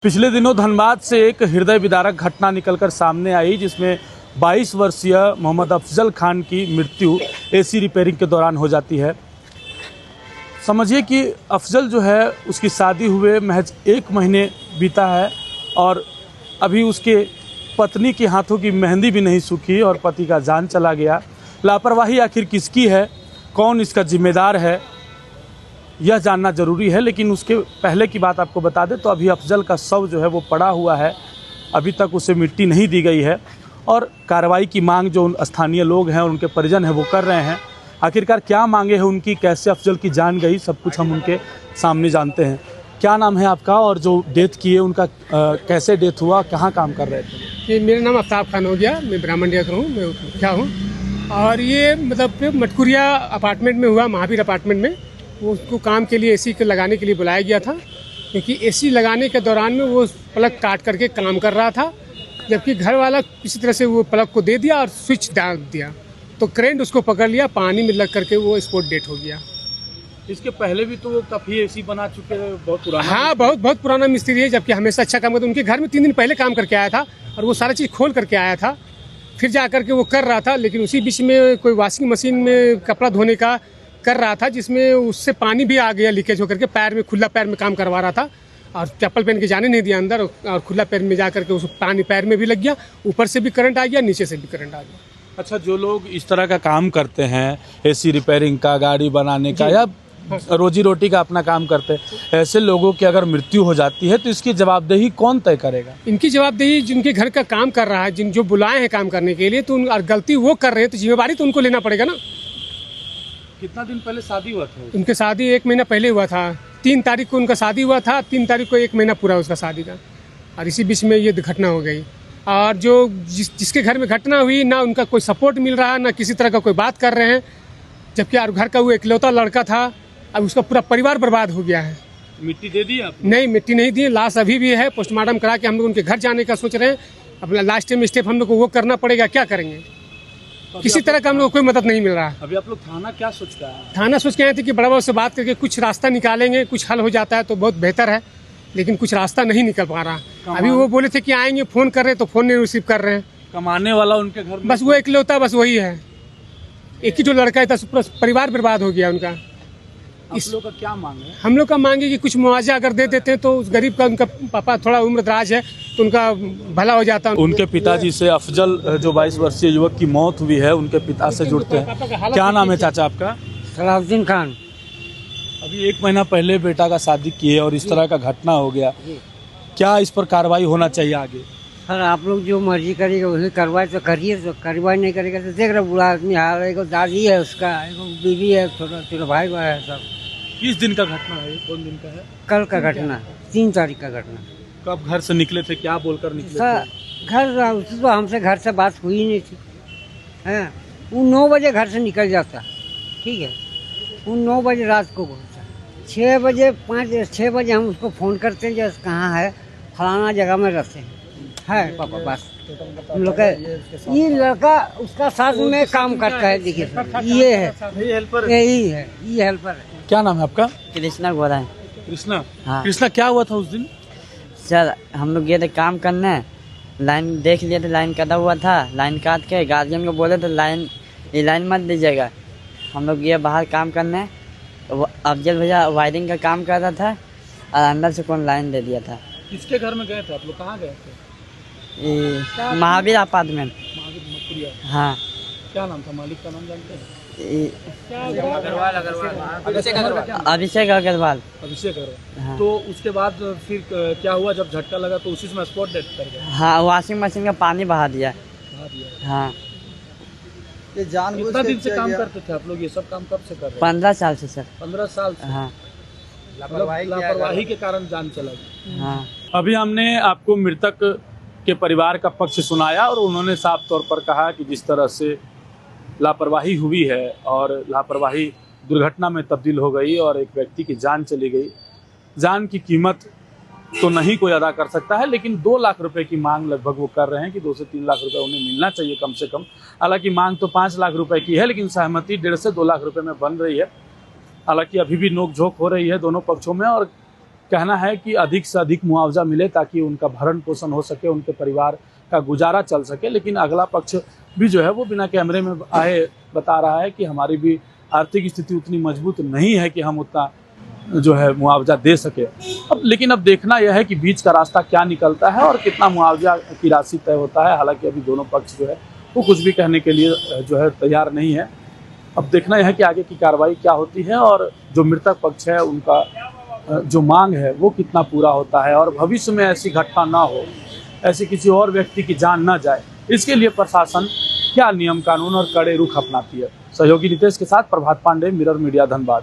पिछले दिनों धनबाद से एक हृदय विदारक घटना निकलकर सामने आई, जिसमें 22 वर्षीय मोहम्मद अफजल खान की मृत्यु एसी रिपेयरिंग के दौरान हो जाती है। समझिए कि अफजल जो है, उसकी शादी हुए महज 1 महीने बीता है और अभी उसके पत्नी के हाथों की मेहंदी भी नहीं सूखी और पति का जान चला गया। लापरवाही आखिर किसकी है, कौन इसका जिम्मेदार है, यह जानना ज़रूरी है। लेकिन उसके पहले की बात आपको बता दें तो अभी अफजल का शव जो है वो पड़ा हुआ है, अभी तक उसे मिट्टी नहीं दी गई है और कार्रवाई की मांग जो स्थानीय लोग हैं और उनके परिजन हैं वो कर रहे हैं। आखिरकार क्या मांगे हैं उनकी, कैसे अफजल की जान गई, सब कुछ हम उनके सामने जानते हैं। क्या नाम है आपका और जो डेथ की है उनका कैसे डेथ हुआ, कहाँ काम कर रहे थे? ये मेरा नाम आफ्ताब खान हो गया, मैं ब्राह्मण जात हूँ, मैं क्या हूँ। और ये मतलब मटकुरिया अपार्टमेंट में हुआ, महावीर अपार्टमेंट में। वो उसको काम के लिए एसी के लगाने के लिए बुलाया गया था, क्योंकि एसी लगाने के दौरान में वो प्लग काट करके काम कर रहा था, जबकि घर वाला किसी तरह से वो प्लग को दे दिया और स्विच डाल दिया, तो करंट उसको पकड़ लिया, पानी में लग करके वो स्पॉट डेथ हो गया। इसके पहले भी तो वो काफ़ी एसी बना चुके हैं, बहुत पुराना। हाँ, बहुत पुराना मिस्त्री है, जबकि हमेशा अच्छा काम करता। उनके घर में 3 दिन पहले काम करके आया था और वो सारा चीज़ खोल करके आया था, फिर जा करके वो कर रहा था। लेकिन उसी बीच में कोई वॉशिंग मशीन में कपड़ा धोने का कर रहा था, जिसमें उससे पानी भी आ गया लीकेज होकर के। पैर में, खुला पैर में काम करवा रहा था और चप्पल पहन के जाने नहीं दिया अंदर, और खुला पैर में जा करके उस पानी पैर में भी लग गया, ऊपर से भी करंट आ गया, नीचे से भी करंट आ गया। अच्छा, जो लोग इस तरह का काम करते हैं, एसी रिपेयरिंग का, गाड़ी बनाने का या रोजी रोटी का अपना काम करते हैं, ऐसे लोगों की अगर मृत्यु हो जाती है तो इसकी जवाबदेही कौन तय करेगा? इनकी जवाबदेही जिनके घर का काम कर रहा है, जिन जो बुलाए हैं काम करने के लिए, तो और गलती वो कर रहे हैं तो जिम्मेवारी तो उनको लेना पड़ेगा ना। कितना दिन पहले शादी हुआ था? उनके शादी 1 महीना पहले हुआ था, 3 तारीख को उनका शादी हुआ था, 3 तारीख को 1 महीना पूरा उसका शादी का, और इसी बीच में ये घटना हो गई। और जो जिसके घर में घटना हुई, ना उनका कोई सपोर्ट मिल रहा, ना किसी तरह का कोई बात कर रहे हैं, जबकि और घर का वो इकलौता लड़का था, अब उसका पूरा परिवार बर्बाद हो गया है। मिट्टी दे दी आपने? नहीं, मिट्टी नहीं दी, लाश अभी भी है। पोस्टमार्टम करा के हम लोग उनके घर जाने का सोच रहे हैं। अपना लास्ट टाइम स्टेप हम लोग को वो करना पड़ेगा, क्या करेंगे? किसी तरह का हम लोग कोई मदद नहीं मिल रहा। अभी आप लोग थाना क्या सोच रहे हैं? थाना सोच के आए थे कि बड़ा बाबू से बात करके कुछ रास्ता निकालेंगे, कुछ हल हो जाता है तो बहुत बेहतर है, लेकिन कुछ रास्ता नहीं निकल पा रहा। अभी वो बोले थे कि आएंगे, फोन कर रहे तो फोन नहीं रिसीव कर रहे हैं। कमाने वाला उनके घर में बस वो इकलौता, बस वही है, एक ही जो लड़का है, पूरा परिवार बर्बाद हो गया उनका। इस लोग का क्या मांग है? हम लोग का मांगे कि कुछ मुआवजा अगर दे देते हैं तो उस गरीब का, उनका पापा थोड़ा उम्र दराज है तो उनका भला हो जाता। उनके पिताजी से, अफजल जो 22 वर्षीय युवक की मौत हुई है, उनके पिता से जुड़ते हैं। क्या नाम है चाचा आपका? सलाउद्दीन खान। अभी 1 महीना पहले बेटा का शादी किए और इस तरह का घटना हो गया, क्या इस पर कार्रवाई होना चाहिए आगे? सर, आप लोग जो मर्जी करिएगा वही कार्रवाई तो करिए, तो कार्रवाई नहीं करेगा तो देख रहे बुढ़ा आदमी हाल, एक दादी है उसका, एक बीवी है, छोटा भाई है सब। किस दिन का घटना है, कौन दिन का है? कल का घटना, 3 तारीख का घटना। कब घर से निकले थे, क्या बोलकर निकले सर, थे? घर तो हमसे घर से बात हुई नहीं थी, है। वो 9 बजे घर से निकल जाता, ठीक है, वो 9 बजे रात को घूमता, 6 बजे 6 बजे हम उसको फ़ोन करते हैं, जैसे कहाँ है, फलाना जगह में रहते हैं, है पापा, बस हम लोग ये लड़का उसका साथ में काम करता है। देखिए ये है, यही है, ये हेल्पर है। क्या नाम है आपका? कृष्णा बोल रहा है। कृष्णा। हाँ। कृष्णा, क्या हुआ था उस दिन? सर, हम लोग गए थे काम करने, लाइन देख लिए थे, लाइन कटा हुआ था, लाइन काट के गार्जियन को बोले तो ये लाइन मत दीजिएगा। हम लोग गए बाहर काम करने, वो अफजल भैया वायरिंग का काम कर रहा था और अंदर से कौन लाइन दे दिया था। किसके घर में गए थे आप लोग, कहाँ गए थे? महावीर अपार्टमेंट। हाँ। क्या नाम था मालिक का, नाम जानते हैं? अभिषेक अग्रवाल। अभिषेक अग्रवाल। हाँ। तो उसके बाद फिर क्या हुआ, जब झटका लगा तो उसी में स्पॉट डेथ कर गया? हाँ, वॉशिंग मशीन का पानी बहा दिया। हाँ। ये कितना दिन से काम करते थे आप लोग, ये सब काम कब से कर रहे हैं? 15 साल से सर। 15 साल से? हाँ। लापरवाही के कारण जान चला गया। हाँ। अभी हमने आपको मृतक के परिवार का पक्ष सुनाया और उन्होंने साफ तौर पर कहा कि जिस तरह से लापरवाही हुई है और लापरवाही दुर्घटना में तब्दील हो गई और एक व्यक्ति की जान चली गई। जान की कीमत तो नहीं कोई अदा कर सकता है, लेकिन 2 लाख रुपए की मांग लगभग वो कर रहे हैं कि 2 से 3 लाख रुपए उन्हें मिलना चाहिए कम से कम। हालांकि मांग तो 5 लाख रुपए की है, लेकिन सहमति 1.5 से 2 लाख रुपए में बन रही है। हालांकि अभी भी नोक झोंक हो रही है दोनों पक्षों में और कहना है कि अधिक से अधिक मुआवजा मिले ताकि उनका भरण पोषण हो सके, उनके परिवार का गुजारा चल सके। लेकिन अगला पक्ष भी जो है वो बिना कैमरे में आए बता रहा है कि हमारी भी आर्थिक स्थिति उतनी मजबूत नहीं है कि हम उतना जो है मुआवजा दे सके। लेकिन अब देखना यह है कि बीच का रास्ता क्या निकलता है और कितना मुआवजा की राशि तय होता है। हालांकि अभी दोनों पक्ष जो है वो कुछ भी कहने के लिए जो है तैयार नहीं है। अब देखना यह है कि आगे की कार्रवाई क्या होती है और जो मृतक पक्ष है उनका जो मांग है वो कितना पूरा होता है और भविष्य में ऐसी घटना ना हो, ऐसे किसी और व्यक्ति की जान ना जाए, इसके लिए प्रशासन क्या नियम कानून और कड़े रुख अपनाती है। सहयोगी नितेश के साथ प्रभात पांडे, मिरर मीडिया, धनबाद।